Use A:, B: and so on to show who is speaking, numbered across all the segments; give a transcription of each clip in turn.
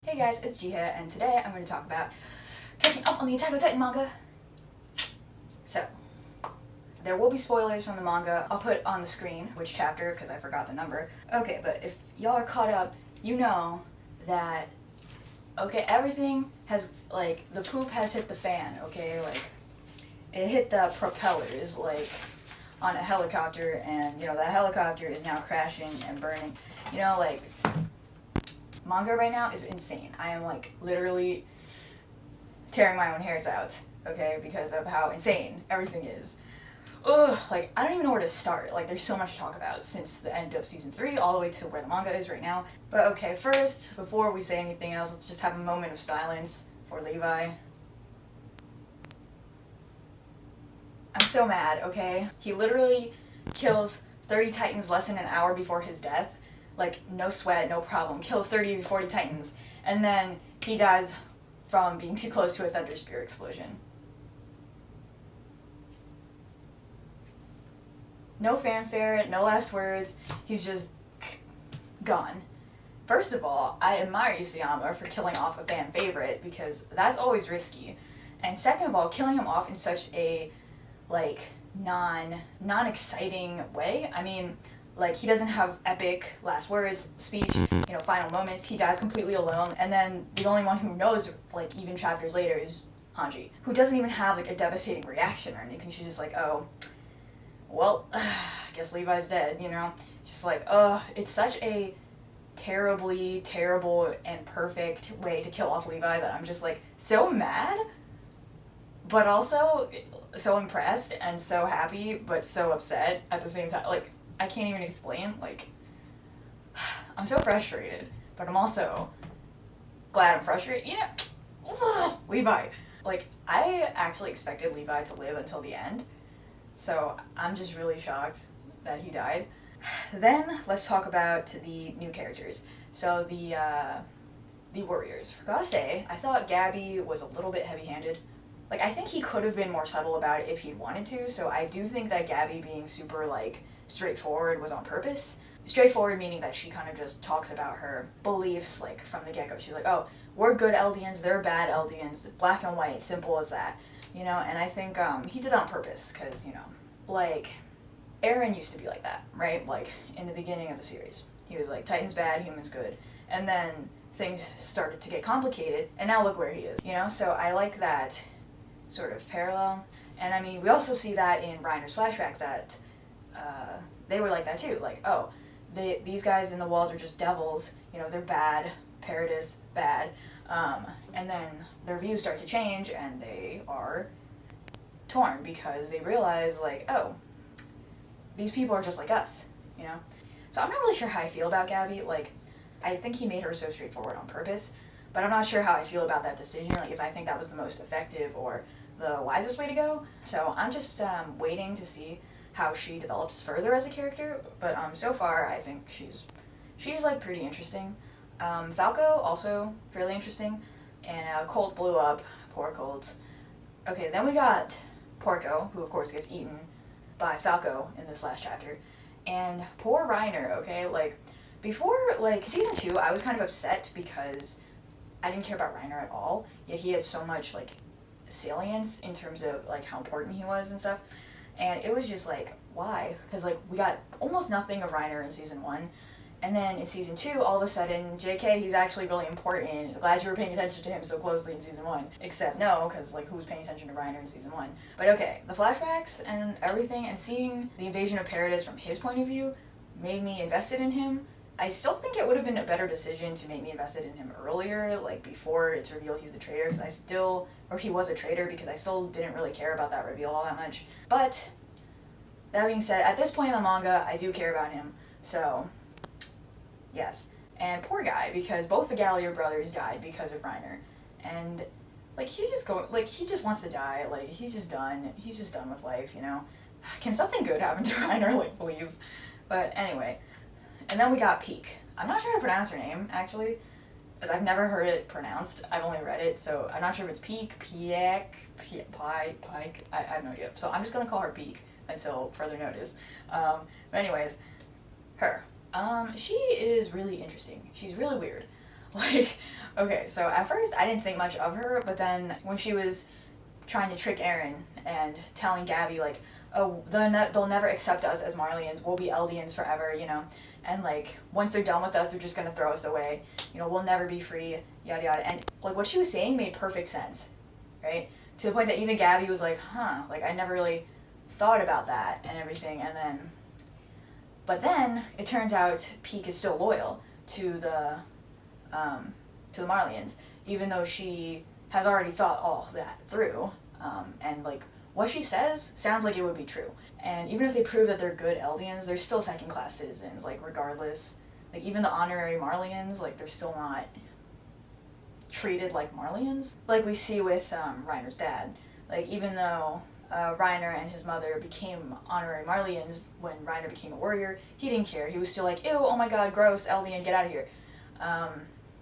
A: Hey guys, it's Jiha, and today I'm going to talk about catching up on the Attack on Titan manga. So, there will be spoilers from the manga. I'll put on the screen which chapter, because I forgot the number. Okay, but if y'all are caught up, you know that, okay, everything has, like, the poop has hit the fan, okay? Like, it hit the propellers, like, on a helicopter, and, you know, that helicopter is now crashing and burning. You know, like, manga right now is insane. I am, like, literally tearing my own hairs out, okay, because of how insane everything is. Ugh, like, I don't even know where to start. Like, there's so much to talk about since the end of season 3 all the way to where the manga is right now. But okay, first, before we say anything else, let's just have a moment of silence for Levi. I'm so mad, okay? He literally kills 30 Titans less than an hour before his death. Like, no sweat, no problem. Kills 30 to 40 Titans. And then he dies from being too close to a Thunder Spear explosion. No fanfare, no last words. He's just gone. First of all, I admire Isayama for killing off a fan favorite because that's always risky. And second of all, killing him off in such a, like, non-exciting way. I mean, like, he doesn't have epic last words, speech, you know, final moments. He dies completely alone, and then the only one who knows, like, even chapters later is Hanji, who doesn't even have, like, a devastating reaction or anything. She's just like, oh, well, I guess Levi's dead, you know? Just like, it's such a terribly terrible and perfect way to kill off Levi that I'm just, like, so mad, but also so impressed and so happy, but so upset at the same time. Like, I can't even explain, like, I'm so frustrated, but I'm also glad I'm frustrated, you know? Levi. Like, I actually expected Levi to live until the end, so I'm just really shocked that he died. Then, let's talk about the new characters. So, the warriors. Gotta say, I thought Gabby was a little bit heavy-handed. Like, I think he could have been more subtle about it if he'd wanted to, so I do think that Gabby being super, like, straightforward was on purpose. Straightforward meaning that she kind of just talks about her beliefs, like, from the get-go. She's like, oh, we're good Eldians, they're bad Eldians, black and white, simple as that. You know, and I think he did that on purpose, because, you know, like, EREN used to be like that, right? Like, in the beginning of the series. He was like, Titan's bad, humans good. And then things started to get complicated, and now look where he is, you know? So I like that sort of parallel. And I mean, we also see that in Reiner's flashbacks that they were like that too. Like, oh, these guys in the walls are just devils, you know, they're bad, Paradis, bad. And then their views start to change and they are torn because they realize, like, oh, these people are just like us, you know? So I'm not really sure how I feel about Gabby. Like, I think he made her so straightforward on purpose, but I'm not sure how I feel about that decision, like if I think that was the most effective or the wisest way to go. So I'm just waiting to see how she develops further as a character, but so far I think she's like pretty interesting. Falco also fairly interesting, and Colt blew up, poor Colt. Okay, then we got Porco, who of course gets eaten by Falco in this last chapter, and poor Reiner, okay, like, before, like, season 2, I was kind of upset because I didn't care about Reiner at all, yet he had so much, like, salience in terms of, like, how important he was and stuff, and it was just like, why? Because, like, we got almost nothing of Reiner in season 1, and then in season 2, all of a sudden, JK, he's actually really important. Glad you were paying attention to him so closely in season 1. Except no, because, like, who was paying attention to Reiner in season 1? But okay, the flashbacks and everything, and seeing the invasion of Paradis from his point of view made me invested in him. I still think it would have been a better decision to make me invested in him earlier, like, before it's revealed he's the traitor, because he was a traitor, because I still didn't really care about that reveal all that much. But, that being said, at this point in the manga, I do care about him, so yes. And poor guy, because both the Gallier brothers died because of Reiner. And, like, he's just going, like, he just wants to die. Like, he's just done with life, you know? Can something good happen to Reiner? Like, please. But anyway. And then we got Peak. I'm not sure how to pronounce her name, actually, because I've never heard it pronounced. I've only read it, so I'm not sure if it's Peak, Pike. I have no idea. So I'm just going to call her Peak until further notice. But anyways, her. She is really interesting. She's really weird. Like, okay, so at first I didn't think much of her, but then when she was trying to trick Eren and telling Gabby, like, oh, they'll never accept us as Marlians, we'll be Eldians forever, you know, and, like, once they're done with us, they're just gonna throw us away, you know, we'll never be free, yada yada, and, like, what she was saying made perfect sense, right? To the point that even Gabby was like, huh, like, I never really thought about that and everything, and then, but then, it turns out Peak is still loyal to the Marlians, even though she has already thought all that through, and, like, what she says sounds like it would be true. And even if they prove that they're good Eldians, they're still second-class citizens, like, regardless. Like, even the honorary Marlians, like, they're still not treated like Marlians. Like we see with Reiner's dad. Like, even though Reiner and his mother became honorary Marlians when Reiner became a warrior, he didn't care. He was still like, ew, oh my god, gross, Eldian, get out of here.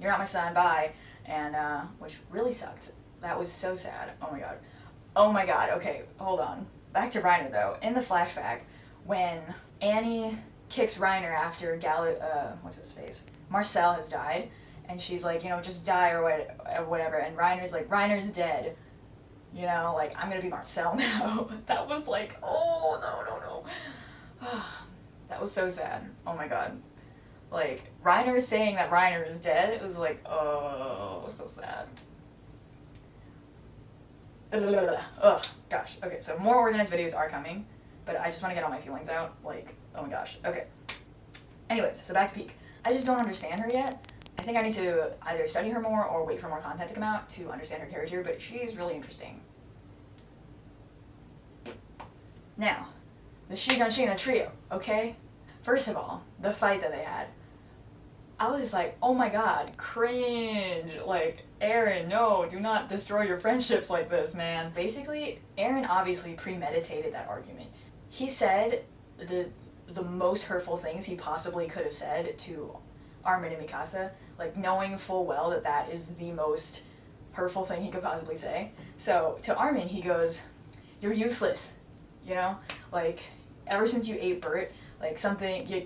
A: You're not my son, bye. And, which really sucked. That was so sad. Oh my god. Oh my god, okay, hold on. Back to Reiner, though. In the flashback, when Annie kicks Reiner after what's his face? Marcel has died, and she's like, you know, just die or whatever, and Reiner's like, Reiner's dead. You know, like, I'm gonna be Marcel now. That was like, oh, no. That was so sad. Oh my god. Like, Reiner saying that Reiner is dead, it was like, oh, so sad. Ugh, gosh. Okay, so more organized videos are coming, but I just want to get all my feelings out. Like, oh my gosh. Okay. Anyways, so back to Peak. I just don't understand her yet. I think I need to either study her more or wait for more content to come out to understand her character, but she's really interesting. Now, the Shingeki trio, okay? First of all, the fight that they had. I was just like, oh my god, cringe. Like, Eren, no, do not destroy your friendships like this, man. Basically, Eren obviously premeditated that argument. He said the most hurtful things he possibly could have said to Armin and Mikasa, like, knowing full well that that is the most hurtful thing he could possibly say. So, to Armin, he goes, you're useless, you know? Like, ever since you ate Bert, like,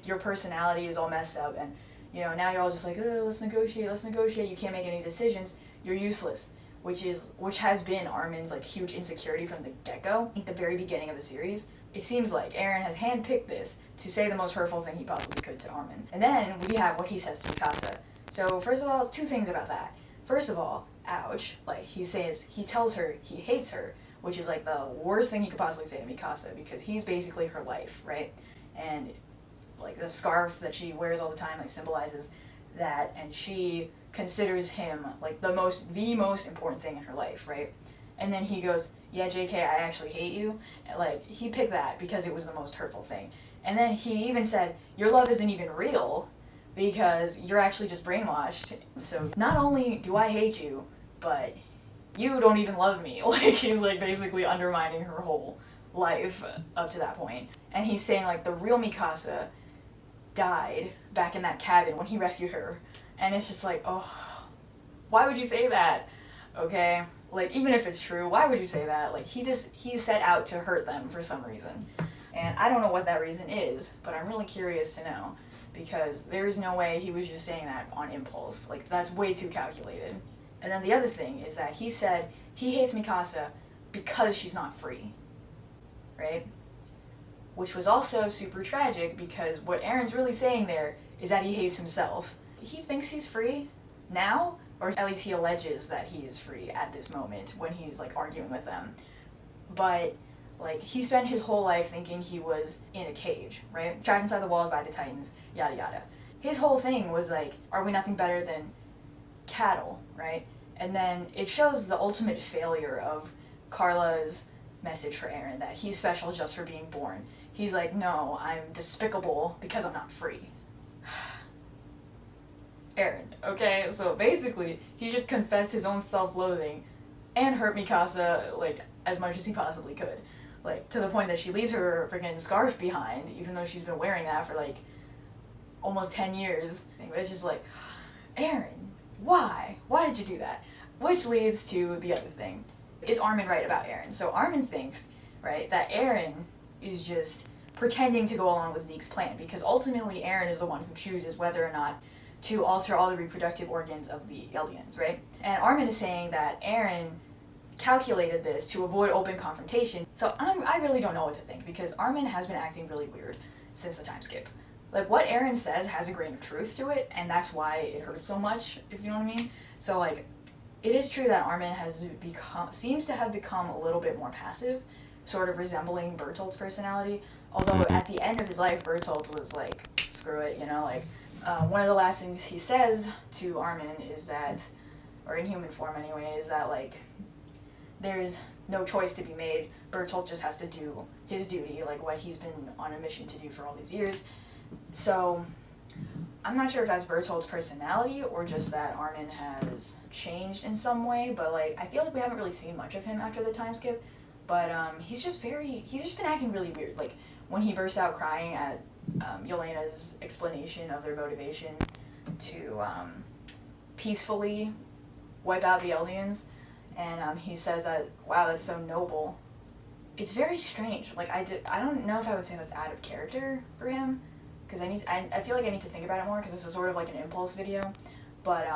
A: your personality is all messed up, and, you know, now you're all just like, oh, let's negotiate, you can't make any decisions, you're useless. Which has been Armin's, like, huge insecurity from the get-go. At the very beginning of the series, it seems like Eren has handpicked this to say the most hurtful thing he possibly could to Armin. And then we have what he says to Mikasa. So, first of all, it's two things about that. First of all, ouch, like, he tells her he hates her, which is, like, the worst thing he could possibly say to Mikasa, because he's basically her life, right? And, like, the scarf that she wears all the time, like, symbolizes that, and she considers him, like, the most important thing in her life, right? And then he goes, yeah, JK, I actually hate you. Like, he picked that because it was the most hurtful thing. And then he even said, your love isn't even real because you're actually just brainwashed. So not only do I hate you, but you don't even love me. Like, he's, like, basically undermining her whole life up to that point. And he's saying, like, the real Mikasa died back in that cabin when he rescued her. And it's just like, oh, why would you say that? Okay? Like, even if it's true, why would you say that? Like, he set out to hurt them for some reason. And I don't know what that reason is, but I'm really curious to know. Because there's no way he was just saying that on impulse. Like, that's way too calculated. And then the other thing is that he said he hates Mikasa because she's not free. Right? Which was also super tragic because what Eren's really saying there is that he hates himself. He thinks he's free now, or at least he alleges that he is free at this moment when he's, like, arguing with them. But, like, he spent his whole life thinking he was in a cage, right? Trapped inside the walls by the Titans, yada yada. His whole thing was like, are we nothing better than cattle, right? And then it shows the ultimate failure of Carla's message for Eren, that he's special just for being born. He's like, no, I'm despicable because I'm not free. Eren, okay? So basically, he just confessed his own self-loathing and hurt Mikasa, like, as much as he possibly could. Like, to the point that she leaves her freaking scarf behind, even though she's been wearing that for, like, almost 10 years. But it's just like, Eren, why? Why did you do that? Which leads to the other thing. Is Armin right about Eren? So Armin thinks, right, that Eren is just pretending to go along with Zeke's plan, because ultimately Eren is the one who chooses whether or not to alter all the reproductive organs of the aliens, right? And Armin is saying that Eren calculated this to avoid open confrontation. So I really don't know what to think, because Armin has been acting really weird since the time skip. Like, what Eren says has a grain of truth to it, and that's why it hurts so much, if you know what I mean. So, like, it is true that Armin seems to have become a little bit more passive, sort of resembling Bertolt's personality. Although at the end of his life, Bertolt was like, screw it, you know, like, one of the last things he says to Armin is that, or in human form anyway, is that, like, there's no choice to be made. Bertolt just has to do his duty, like what he's been on a mission to do for all these years. So, I'm not sure if that's Bertolt's personality or just that Armin has changed in some way, but, like, I feel like we haven't really seen much of him after the time skip. But he's just been acting really weird. Like, when he bursts out crying at Yelena's explanation of their motivation to peacefully wipe out the Eldians, and he says that, wow, that's so noble. It's very strange. Like, I don't know if I would say that's out of character for him, because I feel like I need to think about it more, because this is sort of like an impulse video. But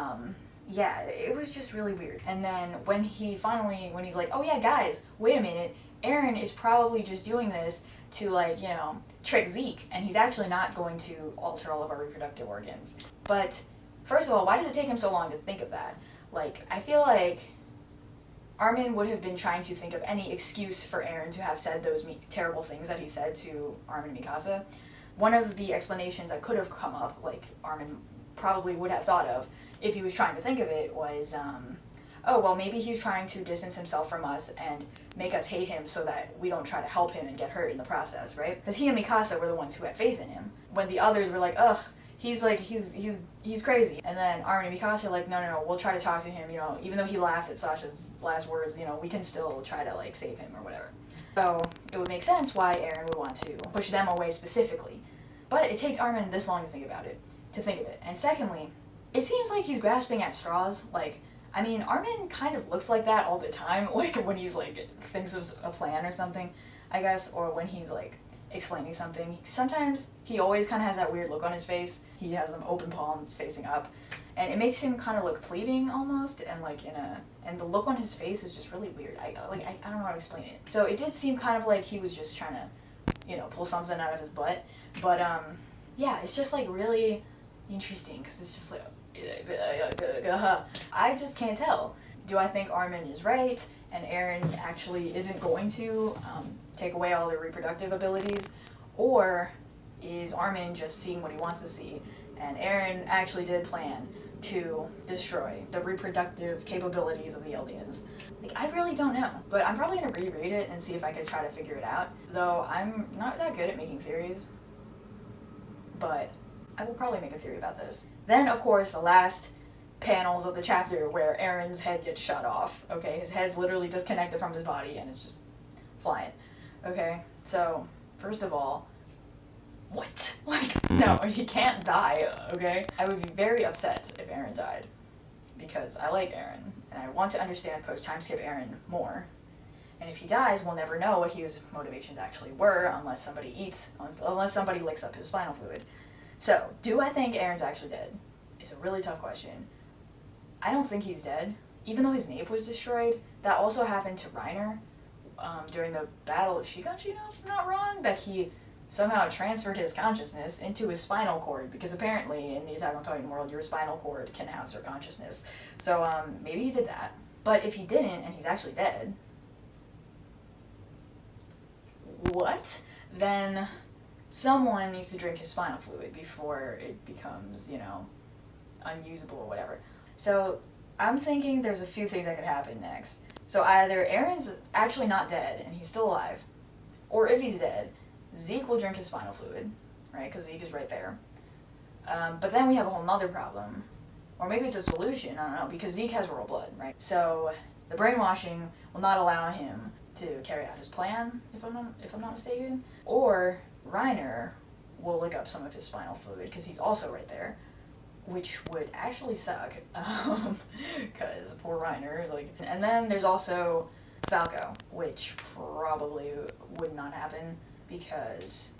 A: yeah, it was just really weird. And then when he's like, oh yeah, guys, wait a minute, Eren is probably just doing this to, like, you know, trick Zeke, and he's actually not going to alter all of our reproductive organs. But first of all, why does it take him so long to think of that? Like, I feel like Armin would have been trying to think of any excuse for Eren to have said those terrible things that he said to Armin and Mikasa. One of the explanations that could have come up, like Armin probably would have thought of if he was trying to think of it, was, oh, well, maybe he's trying to distance himself from us and make us hate him so that we don't try to help him and get hurt in the process, right? Because he and Mikasa were the ones who had faith in him, when the others were like, ugh, he's crazy. And then Armin and Mikasa are like, no, we'll try to talk to him, you know, even though he laughed at Sasha's last words, you know, we can still try to, like, save him or whatever. So it would make sense why Eren would want to push them away specifically. But it takes Armin this long to think of it. And secondly, it seems like he's grasping at straws. Like, I mean, Armin kind of looks like that all the time, like when he's, like, thinks of a plan or something, I guess, or when he's, like, explaining something. Sometimes he always kind of has that weird look on his face. He has them open palms facing up, and it makes him kind of look pleading almost, and, like, and the look on his face is just really weird. I don't know how to explain it. So it did seem kind of like he was just trying to, you know, pull something out of his butt. But yeah, it's just, like, really interesting, because it's just like, I just can't tell. Do I think Armin is right and Eren actually isn't going to take away all their reproductive abilities, or is Armin just seeing what he wants to see and Eren actually did plan to destroy the reproductive capabilities of the aliens? Like, I really don't know, but I'm probably going to reread it and see if I could try to figure it out, though I'm not that good at making theories, but I will probably make a theory about this. Then, of course, the last panels of the chapter where Eren's head gets shot off, okay? His head's literally disconnected from his body and it's just flying, okay? So, first of all, what? Like, no, he can't die, okay? I would be very upset if Eren died, because I like Eren, and I want to understand post-timeskip Eren more. And if he dies, we'll never know what his motivations actually were unless somebody licks up his spinal fluid. So, do I think Eren's actually dead? It's a really tough question. I don't think he's dead. Even though his nape was destroyed, that also happened to Reiner during the Battle of Shingeki, if I'm not wrong, that he somehow transferred his consciousness into his spinal cord, because apparently in the Attack on Titan world, your spinal cord can house your consciousness. So, maybe he did that. But if he didn't, and he's actually dead, what? Then someone needs to drink his spinal fluid before it becomes, you know, unusable or whatever. So I'm thinking there's a few things that could happen next. So either Eren's actually not dead and he's still alive, or if he's dead, Zeke will drink his spinal fluid, right? Because Zeke is right there. But then we have a whole nother problem. Or maybe it's a solution, I don't know, because Zeke has royal blood, right? So the brainwashing will not allow him to carry out his plan, if I'm not mistaken. Or Reiner will lick up some of his spinal fluid, because he's also right there, which would actually suck, because poor Reiner, like. And then there's also Falco, which probably would not happen, because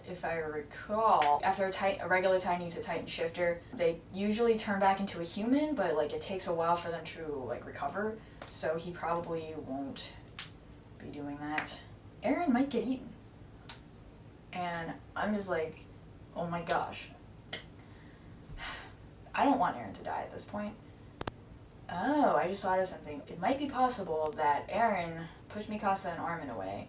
A: if I recall, after a regular Titan needs a Titan shifter, they usually turn back into a human, but like it takes a while for them to like recover, so he probably won't be doing that. EREN might get eaten. And I'm just like, oh my gosh. I don't want EREN to die at this point. Oh, I just thought of something. It might be possible that EREN pushed Mikasa and Armin away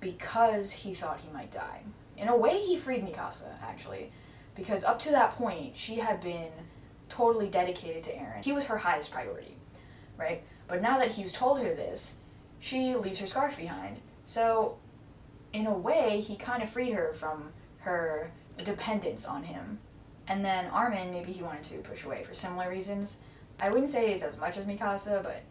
A: because he thought he might die. In a way, he freed Mikasa, actually, because up to that point, she had been totally dedicated to EREN. He was her highest priority, right? But now that he's told her this, she leaves her scarf behind. So, in a way, he kind of freed her from her dependence on him. And then Armin, maybe he wanted to push away for similar reasons. I wouldn't say it's as much as Mikasa, but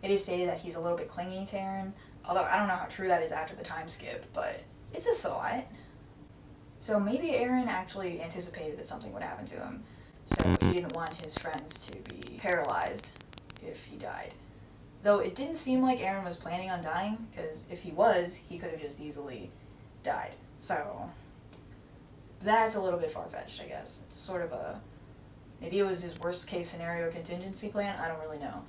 A: it is stated that he's a little bit clingy to EREN. Although I don't know how true that is after the time skip, but it's a thought. So maybe EREN actually anticipated that something would happen to him, so he didn't want his friends to be paralyzed if he died. Though it didn't seem like EREN was planning on dying, because if he was, he could have just easily died. So that's a little bit far-fetched, I guess. It's sort of a... maybe it was his worst-case scenario contingency plan? I don't really know.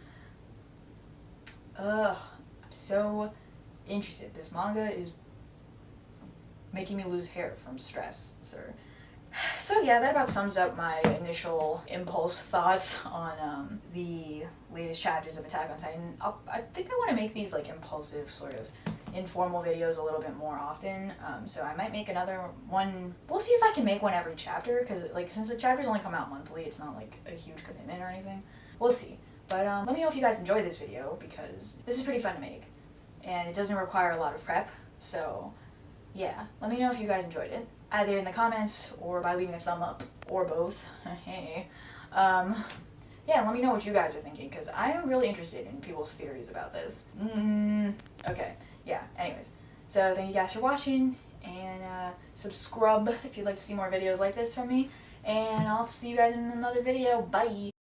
A: Ugh, I'm so interested. This manga is making me lose hair from stress, sir. So yeah, that about sums up my initial impulse thoughts on the latest chapters of Attack on Titan. I think I want to make these like impulsive, sort of informal videos a little bit more often, so I might make another one. We'll see if I can make one every chapter, because like since the chapters only come out monthly, it's not like a huge commitment or anything. We'll see. But let me know if you guys enjoyed this video, because this is pretty fun to make, and it doesn't require a lot of prep, so yeah, let me know if you guys enjoyed it, either in the comments or by leaving a thumb up, or both. Hey. Yeah, let me know what you guys are thinking, because I am really interested in people's theories about this. Okay, yeah, anyways. So thank you guys for watching, and subscribe if you'd like to see more videos like this from me, and I'll see you guys in another video. Bye!